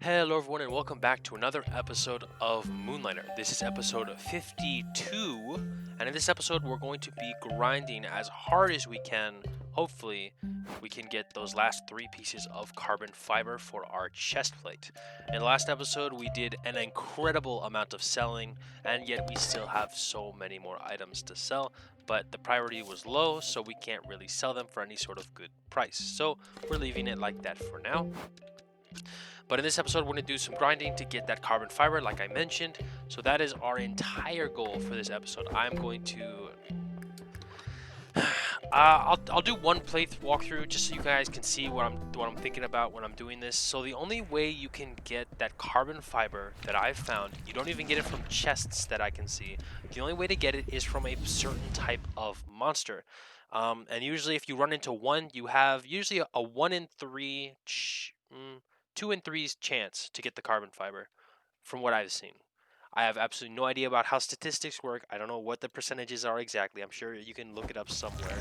Hello everyone and welcome back to another episode of Moonlighter. This is episode 52, and in this episode we're going to be grinding as hard as we can. Hopefully we can get those last 3 pieces of carbon fiber for our chest plate. In the last episode we did an incredible amount of selling, and yet we still have so many more items to sell, but the priority was low, so we can't really sell them for any sort of good price. So we're leaving it like that for now. But in this episode, we're going to do some grinding to get that carbon fiber, like I mentioned. So that is our entire goal for this episode. I'm going to... I'll do one walkthrough just so you guys can see what I'm thinking about when I'm doing this. So the only way you can get that carbon fiber that I've found, you don't even get it from chests that I can see. The only way to get it is from a certain type of monster. And usually if you run into one, you have usually a 1 in 3... 2 in 3's chance to get the carbon fiber, from what I've seen. I have absolutely no idea about how statistics work. I don't know what the percentages are exactly. I'm sure you can look it up somewhere.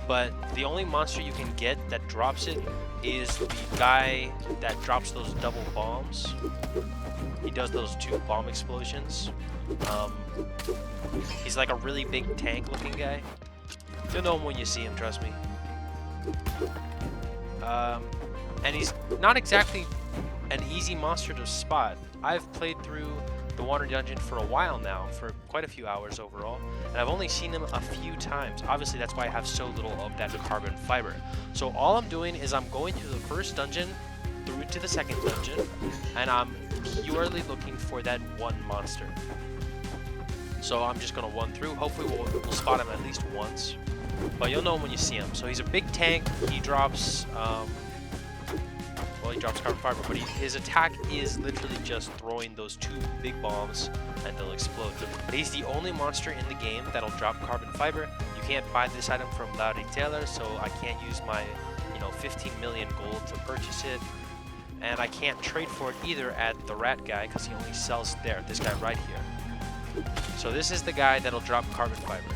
But the only monster you can get that drops it is the guy that drops those double bombs. He does those 2 bomb explosions. He's like a really big tank looking guy. You'll know him when you see him, trust me. And he's not exactly an easy monster to spot. I've played through the water dungeon for a while now, for quite a few hours overall, and I've only seen him a few times. Obviously, that's why I have so little of that carbon fiber. So all I'm doing is I'm going through the first dungeon, through to the second dungeon, and I'm purely looking for that one monster. So I'm just going to run through. Hopefully we'll spot him at least once, but you'll know him when you see him. So he's a big tank. He drops... he drops carbon fiber, but his attack is literally just throwing those 2 big bombs and they'll explode. But he's the only monster in the game that'll drop carbon fiber. You can't buy this item from Loud Retailer, so I can't use my 15 million gold to purchase it. And I can't trade for it either at the rat guy because he only sells there, this guy right here. So this is the guy that'll drop carbon fiber.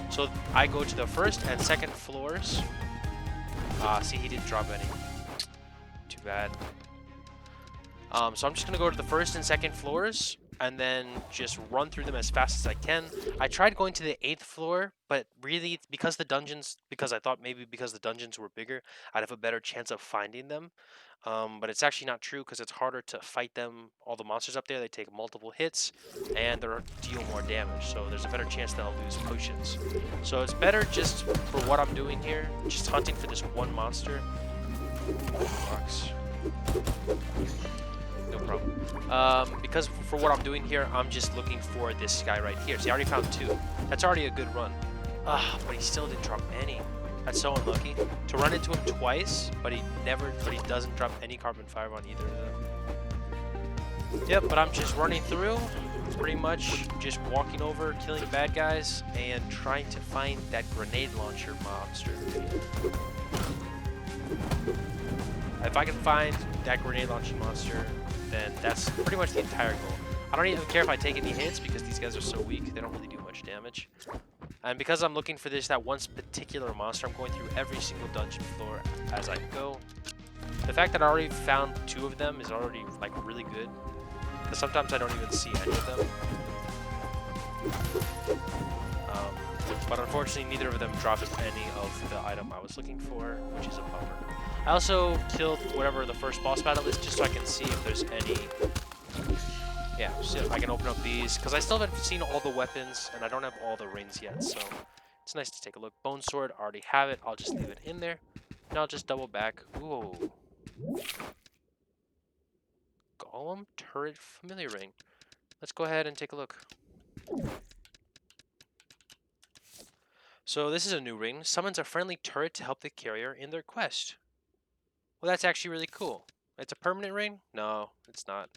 So I go to the first and second floors. See, he didn't drop any. Too bad. So I'm just gonna go to the first and second floors and then just run through them as fast as I can. I tried going to the 8th floor, but really because I thought maybe because the dungeons were bigger, I'd have a better chance of finding them. But it's actually not true because it's harder to fight them. All the monsters up there, they take multiple hits and they deal more damage. So there's a better chance that I'll lose potions. So it's better just for what I'm doing here, just hunting for this one monster. Rocks. No problem. Because for what I'm doing here, I'm just looking for this guy right here. See, I already found 2. That's already a good run. But he still didn't drop any. That's so unlucky. To run into him twice, but he doesn't drop any carbon fiber on either of them. Yep, but I'm just running through, pretty much just walking over, killing the bad guys, and trying to find that grenade launcher monster. If I can find that grenade launching monster, then that's pretty much the entire goal. I don't even care if I take any hits because these guys are so weak, they don't really do much damage. And because I'm looking for that one particular monster, I'm going through every single dungeon floor as I go. The fact that I already found 2 of them is already like really good, because sometimes I don't even see any of them. But unfortunately, neither of them dropped any of the item I was looking for, which is a bummer. I also killed whatever the first boss battle is, just so I can see if there's any... Yeah, so I can open up these, because I still haven't seen all the weapons, and I don't have all the rings yet, so it's nice to take a look. Bone Sword, I already have it. I'll just leave it in there. And I'll just double back. Ooh. Golem Turret Familiar Ring. Let's go ahead and take a look. So this is a new ring. Summons a friendly turret to help the carrier in their quest. Well, that's actually really cool. It's a permanent ring? No, it's not.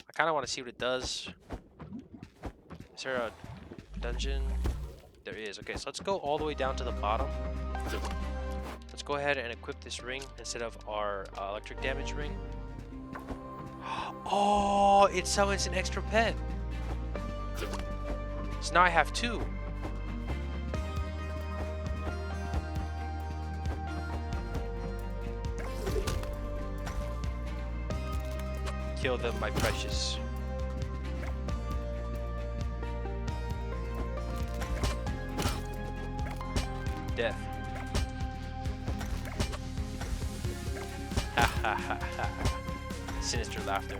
I kind of want to see what it does. Is there a dungeon? There is. Okay, so let's go all the way down to the bottom. Let's go ahead and equip this ring instead of our electric damage ring. Oh, it summons an extra pet. So now I have 2. Kill them, my precious. Death. Ha ha ha ha. Sinister laughter.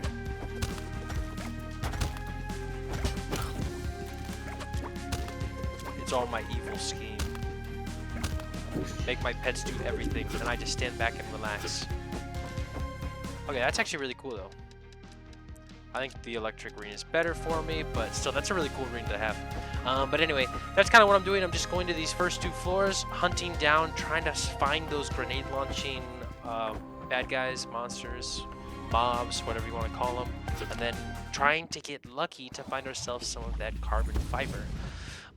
It's all my evil scheme. Make my pets do everything, and I just stand back and relax. Okay, that's actually really cool though. I think the electric ring is better for me, but still, that's a really cool ring to have. But anyway, that's kind of what I'm doing. I'm just going to these first 2 floors, hunting down, trying to find those grenade launching bad guys, monsters, mobs, whatever you want to call them, and then trying to get lucky to find ourselves some of that carbon fiber.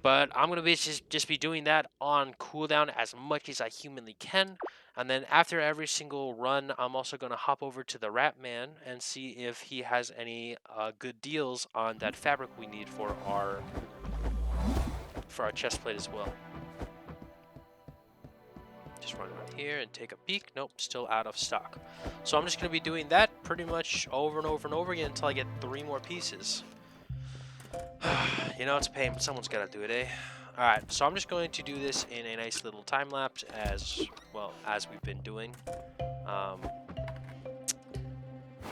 But I'm going to be just be doing that on cooldown as much as I humanly can. And then after every single run, I'm also going to hop over to the Rat Man and see if he has any good deals on that fabric we need for our chest plate as well. Just run around here and take a peek. Nope, still out of stock. So I'm just going to be doing that pretty much over and over and over again until I get 3 more pieces. You know, it's a pain, but someone's got to do it, eh? Alright, so I'm just going to do this in a nice little time lapse as well as we've been doing. Let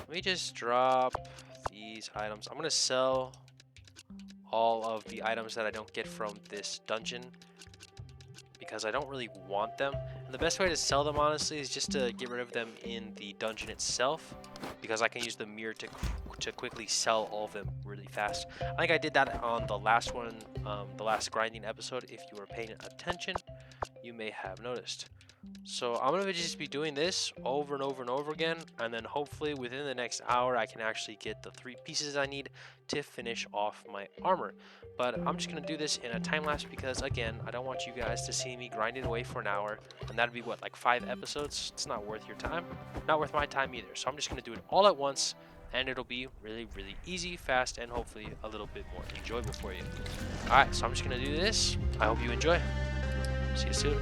me just drop these items. I'm going to sell all of the items that I don't get from this dungeon because I don't really want them. And the best way to sell them, honestly, is just to get rid of them in the dungeon itself, because I can use the mirror to quickly sell all of them really fast. I think I did that on the last one, the last grinding episode. If you were paying attention, you may have noticed. So I'm going to just be doing this over and over and over again, and then hopefully within the next hour I can actually get the 3 pieces I need to finish off my armor. But I'm just going to do this in a time lapse because, again, I don't want you guys to see me grinding away for an hour, and that'd be what, like 5 episodes? It's not worth your time, not worth my time either. So I'm just going to do it all at once, and it'll be really, really easy, fast, and hopefully a little bit more enjoyable for you. Alright, so I'm just going to do this. I hope you enjoy. See you soon.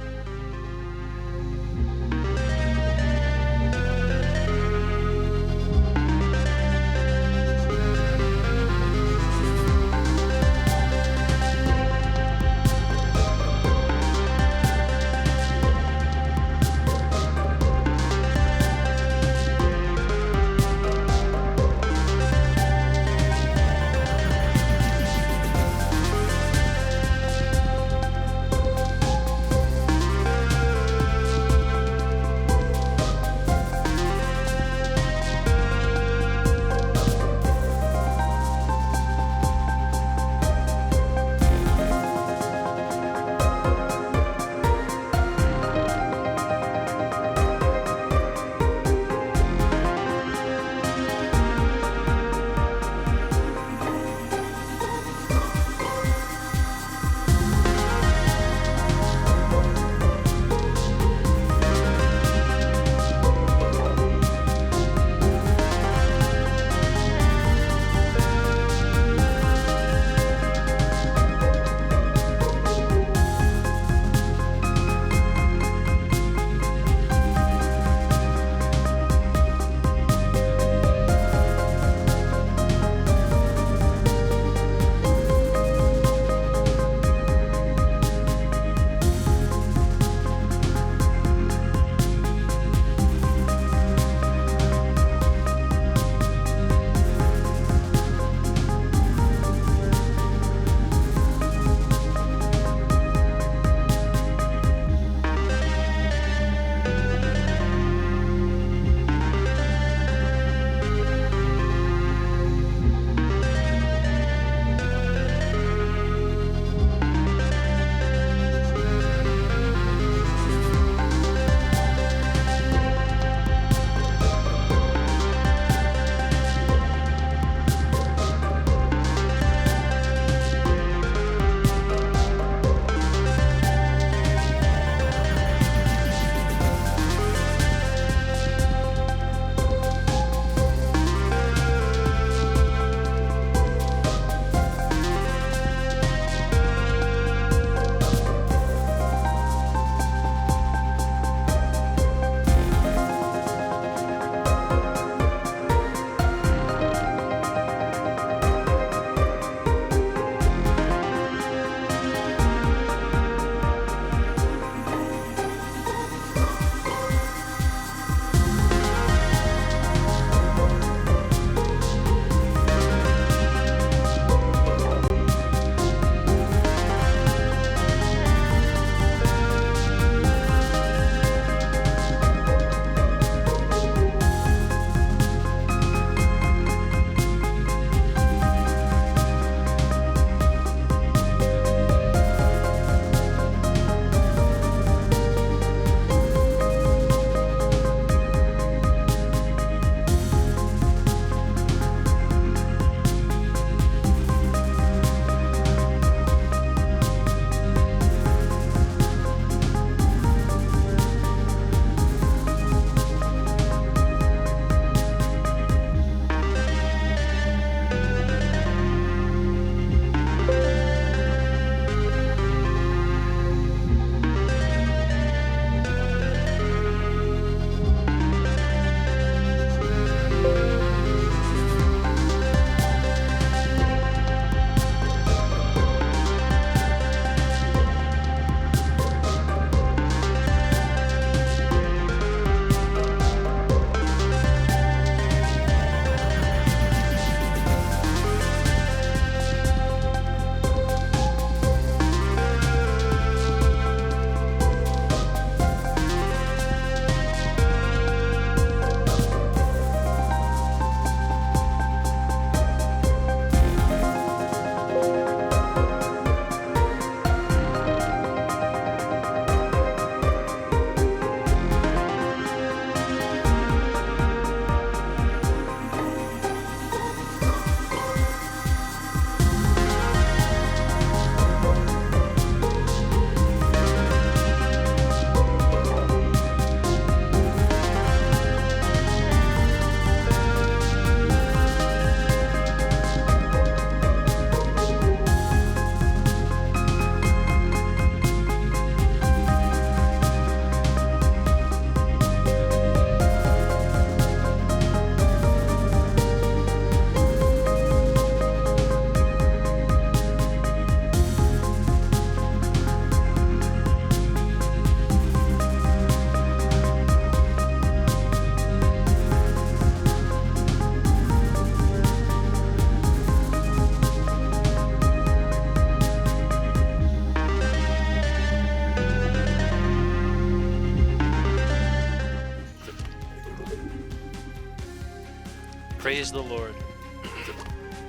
Praise the Lord.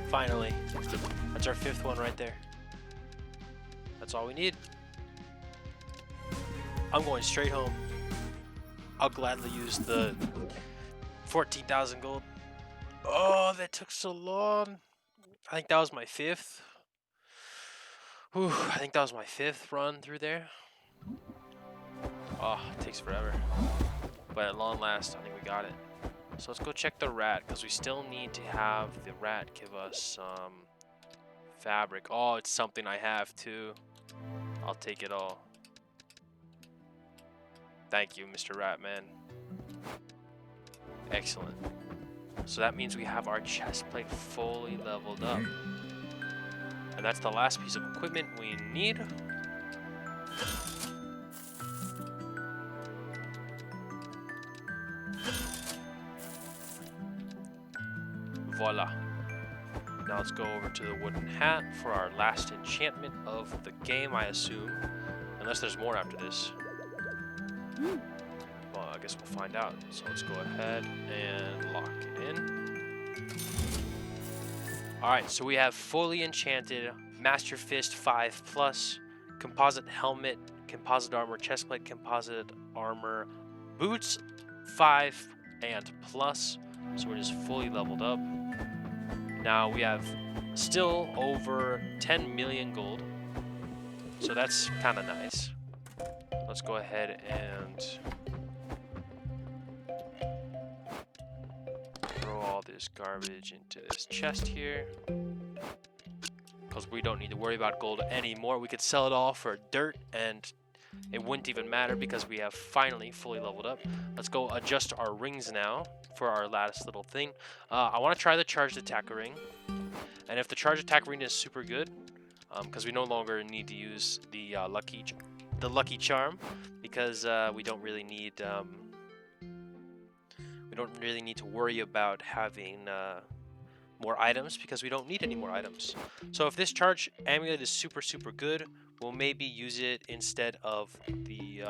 Finally. That's our 5th one right there. That's all we need. I'm going straight home. I'll gladly use the 14,000 gold. Oh, that took so long. I think that was my 5th. Whew, I think that was my 5th run through there. Oh, it takes forever. But at long last, I think we got it. So let's go check the rat, because we still need to have the rat give us some fabric. Oh, it's something I have too. I'll take it all. Thank you, Mr. Ratman. Excellent. So that means we have our chest plate fully leveled up. And that's the last piece of equipment we need. Voila. Now let's go over to the wooden hat for our last enchantment of the game, I assume. Unless there's more after this. Well, I guess we'll find out. So let's go ahead and lock it in. Alright, so we have fully enchanted Master Fist 5+, composite helmet, composite armor, chestplate, composite armor, boots 5 and plus. So we're just fully leveled up. Now we have still over 10 million gold. So that's kind of nice. Let's go ahead and throw all this garbage into this chest here. Because we don't need to worry about gold anymore. We could sell it all for dirt and it wouldn't even matter because we have finally fully leveled up. Let's go adjust our rings now for our last little thing. I want to try the charged attack ring. And if the charged attack ring is super good, because we no longer need to use the lucky charm, because we don't really need to worry about having more items, because we don't need any more items. So if this charge amulet is super good, we'll maybe use it instead of the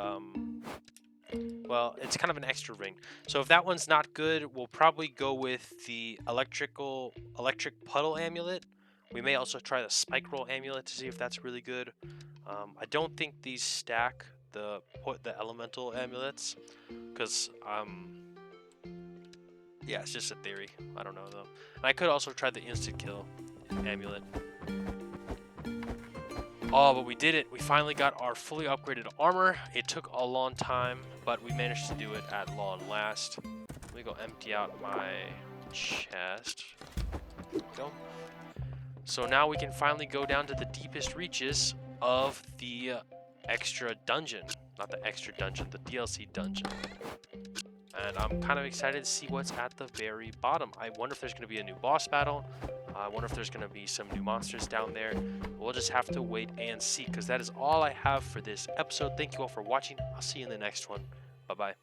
well, it's kind of an extra ring. So if that one's not good, we'll probably go with the electric puddle amulet. We may also try the spike roll amulet to see if that's really good. I don't think these stack the elemental amulets, because yeah, it's just a theory. I don't know though. And I could also try the instant kill amulet. Oh, but we did it. We finally got our fully upgraded armor. It took a long time, but we managed to do it at long last. Let me go empty out my chest. There we go. So now we can finally go down to the deepest reaches of the extra dungeon. Not the extra dungeon, the DLC dungeon. And I'm kind of excited to see what's at the very bottom. I wonder if there's going to be a new boss battle. I wonder if there's going to be some new monsters down there. We'll just have to wait and see, because that is all I have for this episode. Thank you all for watching. I'll see you in the next one. Bye-bye.